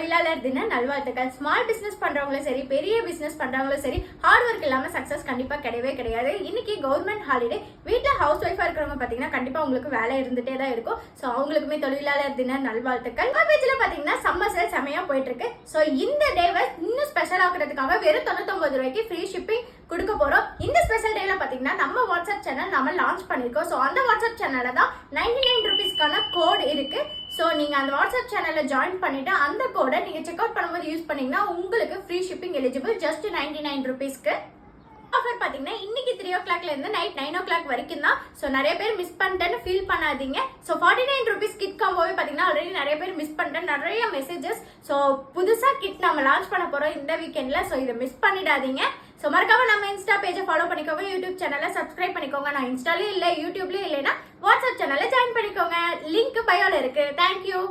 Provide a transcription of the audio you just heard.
தொழிலாளர் தின நல்வாழ்த்துக்கள். ஸ்மால் பிசினஸ் பண்றவங்களும் சரி, பெரிய பிசினஸ் பண்றவங்களும் சரி, ஹார்ட் ஒர்க் இல்லாம சக்சஸ் கண்டிப்பா கிடையவே கிடையாது. இன்னைக்கு கவர்மெண்ட் ஹாலிடே, வீட்டுல ஹவுஸ் ஒய்ஃபா இருக்கிறவங்க பாத்தீங்கன்னா கண்டிப்பா உங்களுக்கு வேலை இருந்துட்டே தான் இருக்கும். சோ அவங்களுக்குமே தொழிலாளர் தின நல்வாழ்த்துக்கள். பேஜ்ல பாத்தீங்கன்னா சம்மர் சேல் செமையா போயிட்டு இருக்கு. சோ இந்த டேவை இன்னும் ஸ்பெஷல் ஆக்குறதுக்காக வெறும் 99 ரூபாய்க்கு ஃப்ரீ ஷிப்பிங் கொடுக்க போறோம். இந்த ஸ்பெஷல் டேல பாத்தீங்கன்னா நம்ம வாட்ஸ்அப் சேனல் நம்ம லான்ச் பண்ணிருக்கோம். சோ அந்த வாட்ஸ்அப் சேனல்ல தான் 99 ரூபீஸ்க்கான கோட் இருக்கு. சோ நீங்க அந்த வாட்ஸ்அப் சேனல்ல ஜாயின் பண்ணிட்டு அந்த கோடை நீங்க செக் அவுட் பண்ணும்போது யூஸ் பண்ணீங்கன்னா உங்களுக்கு ஃப்ரீ ஷிப்பிங் எலிஜிபிள். ஜஸ்ட் 99 ரூபீஸ்க்கு. ஆஃபர் பாத்தீங்கன்னா இன்னைக்கு 3 o'clockல இருந்து நைட் 9 o'clock வரைக்கும் தான். சோ நிறைய பேர் மிஸ் பண்ணிட்டேன்னு ஃபீல் பண்ணாதீங்க. சோ 49 ரூபீஸ் கிட் காம்போவே பாத்தீங்கன்னா ஆல்ரெடி நிறைய பேர் மிஸ் பண்ணிட்டேன், நிறைய மெசேஜஸ். சோ புதுசா கிட் நம்ம லான்ச் பண்ண போறோம் இந்த வீக்கெண்ட்ல. சோ இதை மிஸ் பண்ணிடாதீங்க. சோ மறக்காம நம்ம இன்ஸ்டா பேஜை ஃபாலோ பண்ணிக்கோங்க, யூடியூப் சேனலை சப்ஸ்கிரைப் பண்ணிக்கோங்க. நான் இன்ஸ்டாலயும் இல்ல யூடியூப்லயும் இல்லைன்னா வாட்ஸ்அப் சேனலை ஜாயின் பண்ணிக்கோங்க. லிங்க் பயோல இருக்கு. தேங்க்யூ.